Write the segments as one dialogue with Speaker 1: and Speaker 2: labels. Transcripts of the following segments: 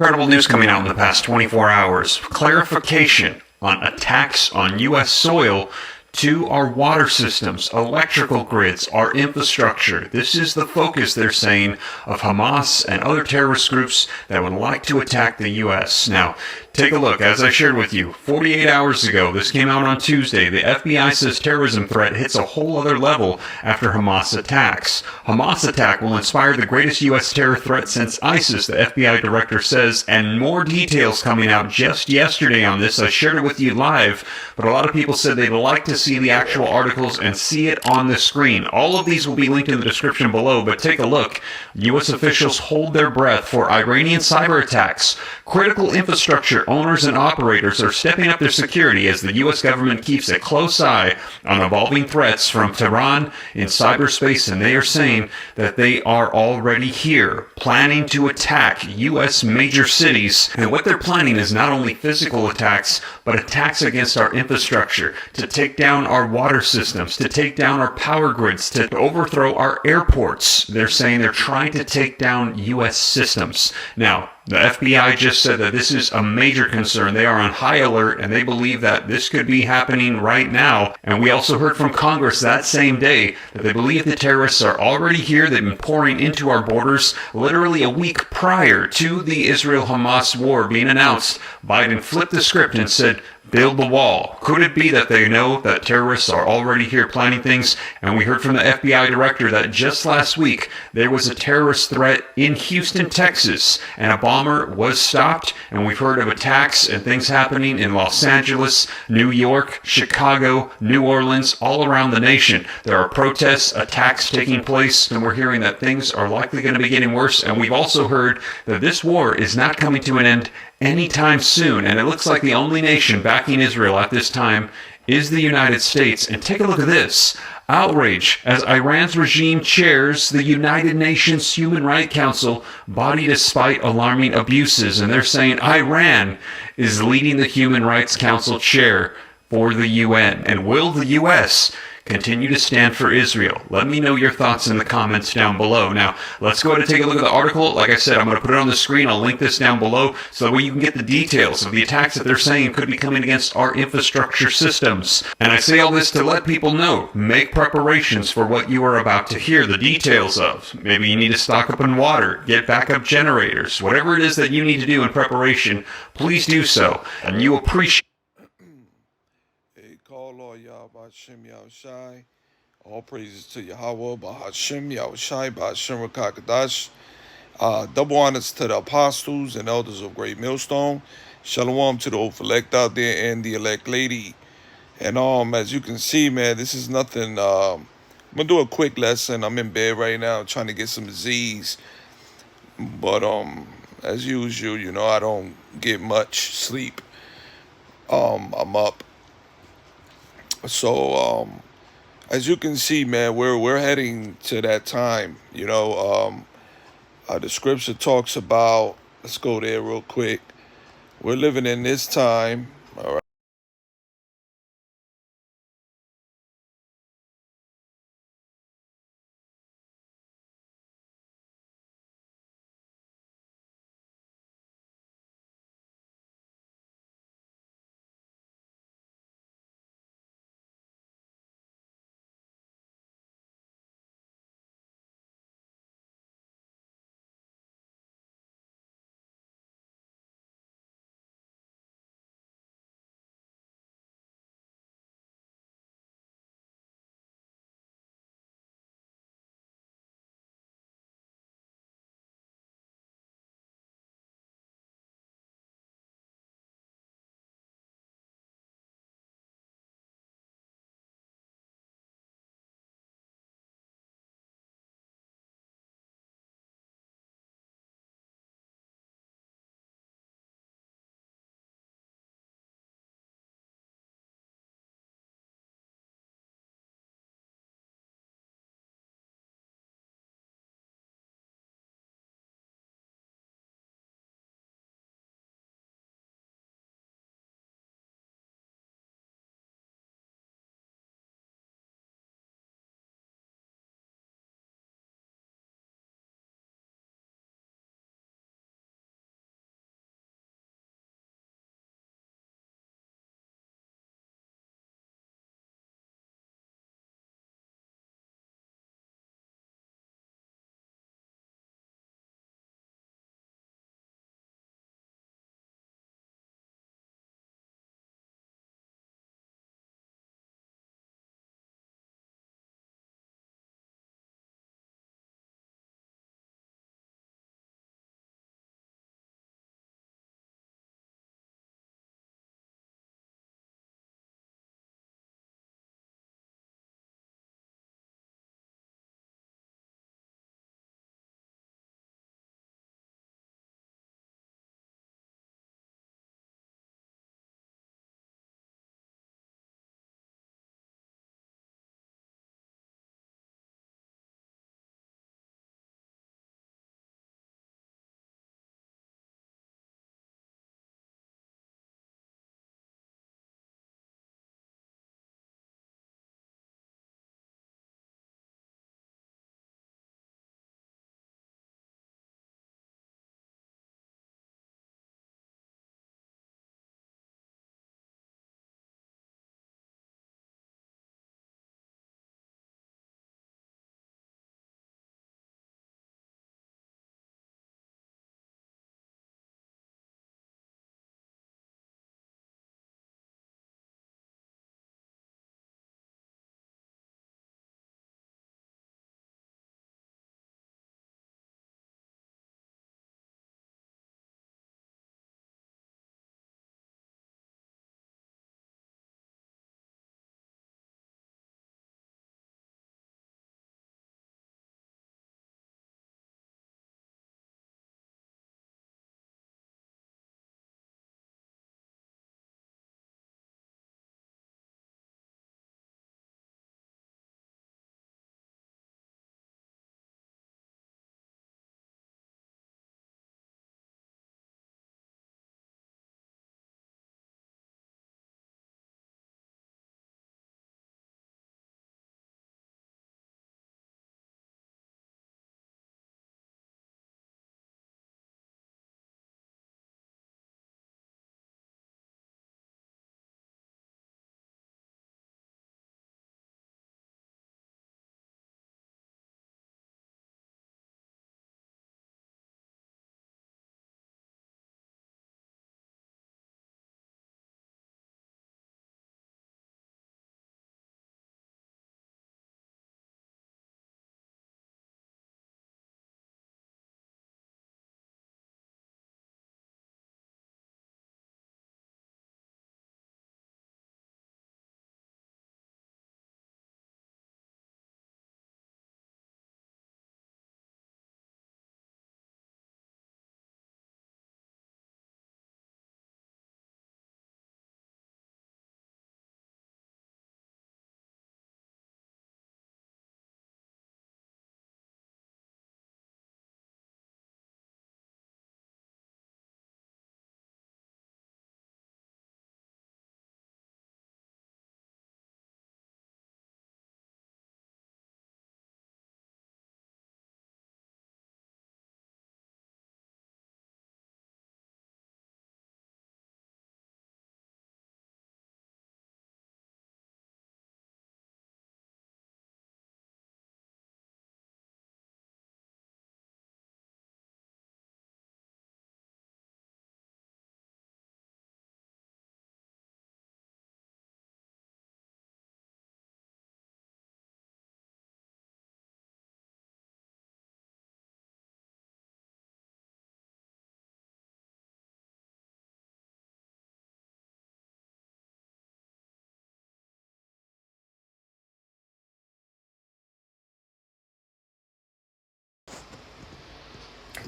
Speaker 1: Incredible news coming out in the past 24 hours. Clarification on attacks on U.S. soil to our water systems, electrical grids, our infrastructure. This is the focus, they're saying, of Hamas and other terrorist groups that would like to attack the U.S. Now, take a look. As I shared with you, 48 hours ago, this came out on Tuesday, the FBI says terrorism threat hits a whole other level after Hamas attacks. Hamas attack will inspire the greatest U.S. terror threat since ISIS, the FBI director says, and more details coming out just yesterday on this. I shared it with you live, but a lot of people said they'd like to see the actual articles and see it on the screen. All of these will be linked in the description below, but take a look. U.S. officials hold their breath for Iranian cyber attacks. Critical infrastructure owners and operators are stepping up their security as the U.S. government keeps a close eye on evolving threats from Tehran in cyberspace, and they are saying that they are already here, planning to attack U.S. major cities. And what they're planning is not only physical attacks, but attacks against our infrastructure, to take down our water systems, to take down our power grids, to overthrow our airports. They're saying they're trying to take down U.S. systems. Now, the FBI just said that this is a major concern. They are on high alert, and they believe that this could be happening right now. And we also heard from Congress that same day that they believe the terrorists are already here. They've been pouring into our borders literally a week prior to the Israel-Hamas war being announced. Biden flipped the script and said, build the wall. Could it be that they know that terrorists are already here planning things? And we heard from the FBI director that just last week there was a terrorist threat in Houston, Texas, and a bomber was stopped. And we've heard of attacks and things happening in Los Angeles, New York, Chicago, New Orleans, all around the nation. There are protests, attacks taking place, and we're hearing that things are likely going to be getting worse. And we've also heard that this war is not coming to an end anytime soon, and it looks like the only nation backing Israel at this time is the United States. And take a look at this. Outrage as Iran's regime chairs the United Nations Human Rights Council, body despite alarming abuses. And they're saying Iran is leading the Human Rights Council chair for the UN. And will the U.S. continue to stand for Israel? Let me know your thoughts in the comments down below. Now, let's go ahead and take a look at the article. Like I said, I'm going to put it on the screen. I'll link this down below so that way you can get the details of the attacks that they're saying could be coming against our infrastructure systems. And I say all this to let people know, make preparations for what you are about to hear the details of. Maybe you need to stock up on water, get backup generators, whatever it is that you need to do in preparation, please do so. And you appreciate
Speaker 2: Hashem Yahushai. All praises to Yahweh, Bahashem Yahushai, Bahashem Rakakadash. Double honors to the apostles and elders of Great Millstone. Shalom to the old elect out there and the elect lady. And as you can see, man, this is nothing. I'm gonna do a quick lesson. I'm in bed right now trying to get some Z's. But as usual, you know, I don't get much sleep. I'm up. So as you can see, man, we're heading to that time. You know, the scripture talks about. Let's go there real quick. We're living in this time. All right.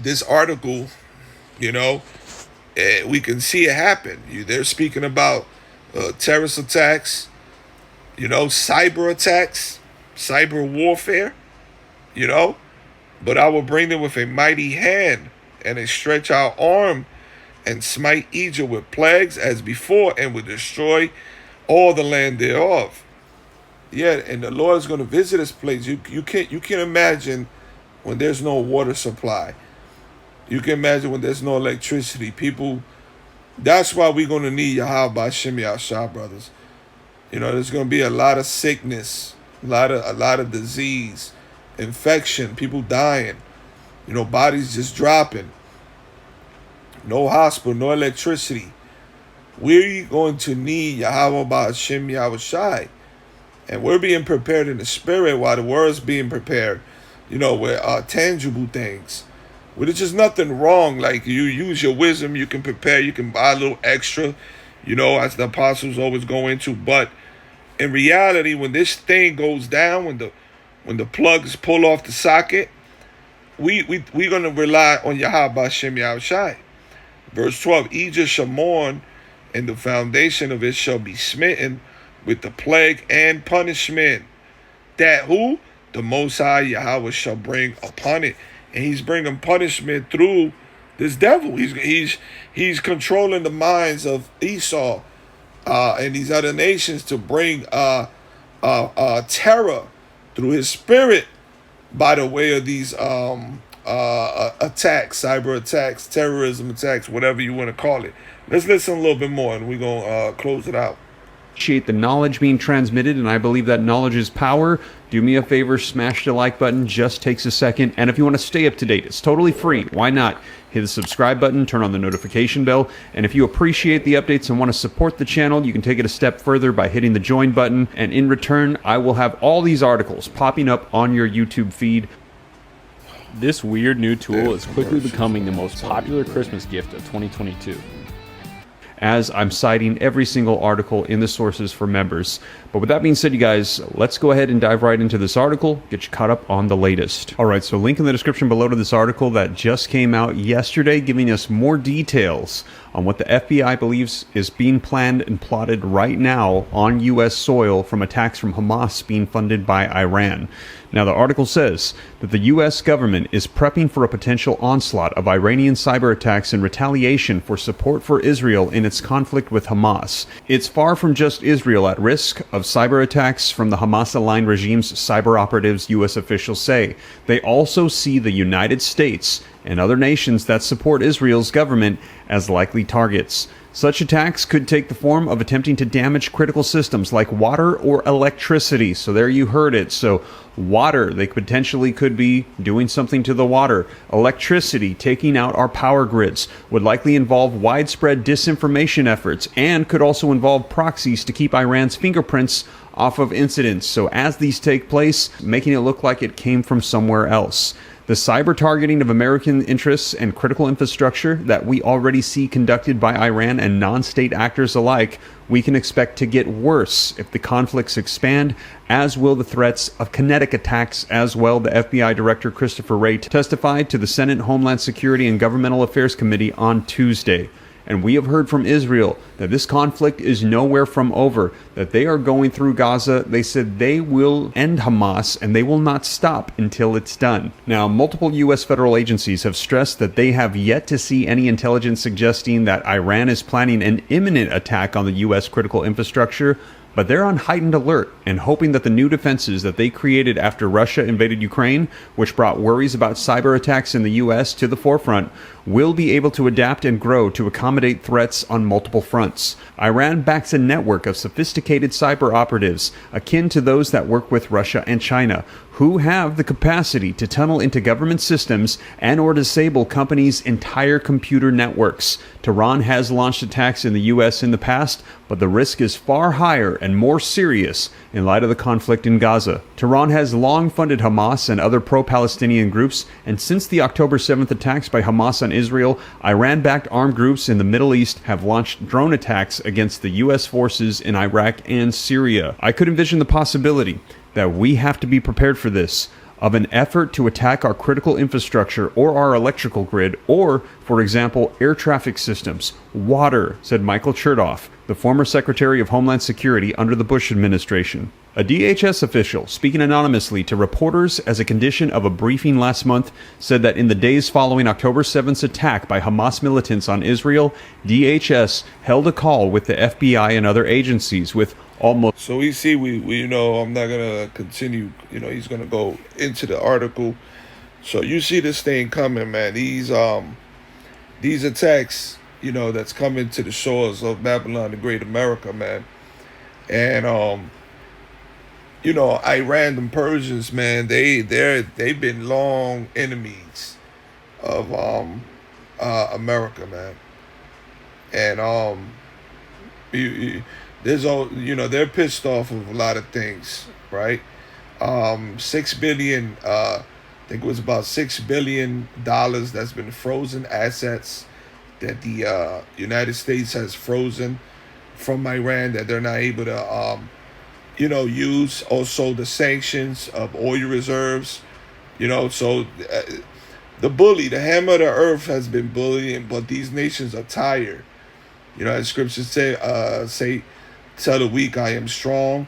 Speaker 2: this article, you know, we can see it happen. They're speaking about terrorist attacks, you know, cyber attacks, cyber warfare, you know. But I will bring them with a mighty hand and a stretch out arm and smite Egypt with plagues as before and will destroy all the land thereof. Yeah, and the Lord is going to visit this place. You can't imagine when there's no water supply. You can imagine when there's no electricity. People, that's why we're going to need Yahweh Shem Yahshua, brothers. You know, there's going to be a lot of sickness, a lot of disease, infection, people dying, you know, bodies just dropping. No hospital, no electricity. We're going to need Yahweh Shem Yahushai. And we're being prepared in the spirit while the world's being prepared, you know, with tangible things. Well, there's just nothing wrong. Like, you use your wisdom, you can prepare, you can buy a little extra, you know, as the apostles always go into. But in reality, when this thing goes down, when the plugs pull off the socket, we're going to rely on Yahweh Shem Yahushai. Verse 12, Egypt shall mourn, and the foundation of it shall be smitten with the plague and punishment. That who? The Most High Yahweh shall bring upon it. And he's bringing punishment through this devil. He's controlling the minds of Esau and these other nations to bring terror through his spirit by the way of these attacks, cyber attacks, terrorism attacks, whatever you want to call it. Let's listen a little bit more and we're going to close it out.
Speaker 1: Appreciate the knowledge being transmitted, and I believe that knowledge is power. Do me a favor, smash the like button, just takes a second. And if you want to stay up to date, it's totally free. Why not? Hit the subscribe button, turn on the notification bell, and if you appreciate the updates and want to support the channel, you can take it a step further by hitting the join button, and in return, I will have all these articles popping up on your YouTube feed.
Speaker 3: This weird new tool is quickly becoming the most popular Christmas gift of 2022.
Speaker 1: As I'm citing every single article in the sources for members. But with that being said, you guys, let's go ahead and dive right into this article, get you caught up on the latest. All right, so link in the description below to this article that just came out yesterday, giving us more details on what the FBI believes is being planned and plotted right now on U.S. soil from attacks from Hamas being funded by Iran. Now, the article says that the U.S. government is prepping for a potential onslaught of Iranian cyber attacks in retaliation for support for Israel in its conflict with Hamas. It's far from just Israel at risk of cyber attacks from the Hamas-aligned regime's cyber operatives, U.S. officials say. They also see the United States and other nations that support Israel's government as likely targets. Such attacks could take the form of attempting to damage critical systems like water or electricity. So there you heard it. So water, they potentially could be doing something to the water. Electricity, taking out our power grids, would likely involve widespread disinformation efforts and could also involve proxies to keep Iran's fingerprints off of incidents. So as these take place, making it look like it came from somewhere else. The cyber targeting of American interests and critical infrastructure that we already see conducted by Iran and non-state actors alike, we can expect to get worse if the conflicts expand, as will the threats of kinetic attacks as well. The FBI Director Christopher Wray testified to the Senate Homeland Security and Governmental Affairs Committee on Tuesday. And we have heard from Israel that this conflict is nowhere from over, that they are going through Gaza. They said they will end Hamas and they will not stop until it's done. Now, multiple U.S. federal agencies have stressed that they have yet to see any intelligence suggesting that Iran is planning an imminent attack on the U.S. critical infrastructure, but they're on heightened alert and hoping that the new defenses that they created after Russia invaded Ukraine, which brought worries about cyber attacks in the U.S. to the forefront, will be able to adapt and grow to accommodate threats on multiple fronts. Iran backs a network of sophisticated cyber operatives akin to those that work with Russia and China, who have the capacity to tunnel into government systems and or disable companies' entire computer networks. Tehran has launched attacks in the U.S. in the past, but the risk is far higher and more serious in light of the conflict in Gaza. Tehran has long funded Hamas and other pro-Palestinian groups, and since the October 7th attacks by Hamas on Israel, Iran-backed armed groups in the Middle East have launched drone attacks against the U.S. forces in Iraq and Syria. I could envision the possibility that we have to be prepared for this. of an effort to attack our critical infrastructure or our electrical grid or, for example, air traffic systems, water, said Michael Chertoff, the former Secretary of Homeland Security under the Bush administration. A DHS official, speaking anonymously to reporters as a condition of a briefing last month, said that in the days following October 7th's attack by Hamas militants on Israel, DHS held a call with the FBI and other agencies with almost...
Speaker 2: So we see, we I'm not going to continue, he's going to go into the article. So you see this thing coming, man. These attacks, that's coming to the shores of Babylon, the Great America, man. And, Iran and Persians, man, they've been long enemies of America, man. And they're pissed off of a lot of things, right? 6 billion, I think it was about $6 billion that's been frozen, assets that the United States has frozen from Iran that they're not able to use. Also the sanctions of oil reserves, so the hammer of the earth has been bullying, but these nations are tired. As scriptures say, tell the weak I am strong.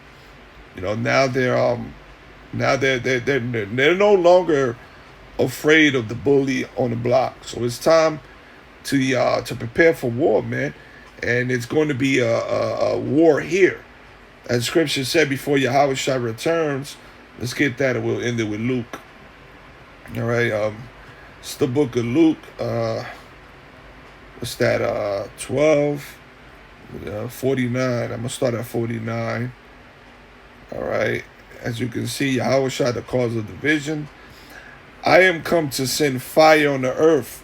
Speaker 2: Now they're no longer afraid of the bully on the block. So it's time to prepare for war, man. And it's going to be a war here. As scripture said, before Yahweh returns. Let's get that, and we'll end it with Luke. All right, it's the book of Luke. What's that? 12, 49. I'm gonna start at 49. All right. As you can see, Yahweh the cause of division. I am come to send fire on the earth,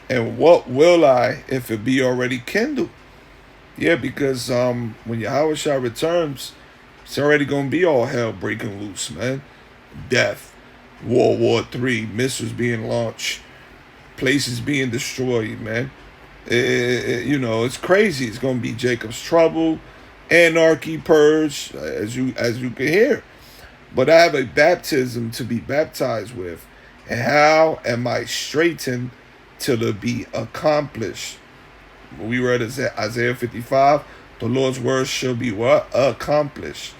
Speaker 2: and what will I if it be already kindled? Yeah, because when Yahweh returns, it's already going to be all hell breaking loose, man. Death, World War III, missiles being launched, places being destroyed, man. It's crazy. It's going to be Jacob's trouble, anarchy, purge, as you can hear. But I have a baptism to be baptized with. And how am I straightened till it be accomplished? We read Isaiah 55, the Lord's word shall be what? Accomplished.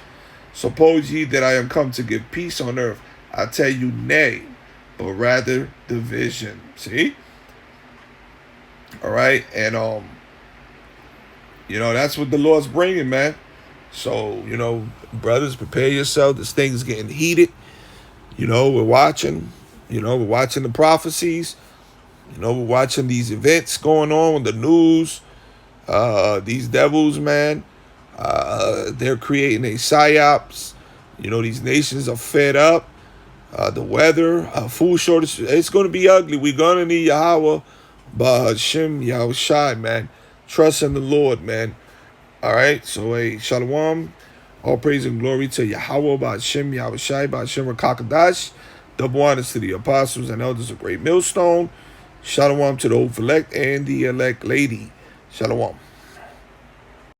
Speaker 2: Suppose ye that I am come to give peace on earth. I tell you, nay, but rather division. See? All right. And, that's what the Lord's bringing, man. So, brothers, prepare yourself. This thing's getting heated. We're watching. We're watching the prophecies. We're watching these events going on with the news. These devils, man, they're creating a psyops. These nations are fed up. The weather, food shortage, it's going to be ugly. We're going to need Yahweh, Ba'Hashem, Yahweh Shai, man. Trust in the Lord, man. All right, so hey, shalom. All praise and glory to Yahweh, Ba'Hashem, Yahweh Shai, Ba'Hashem Rakakadash. Double honors to the apostles and elders of Great Millstone. Shalom to the old elect and the elect lady. Shalom.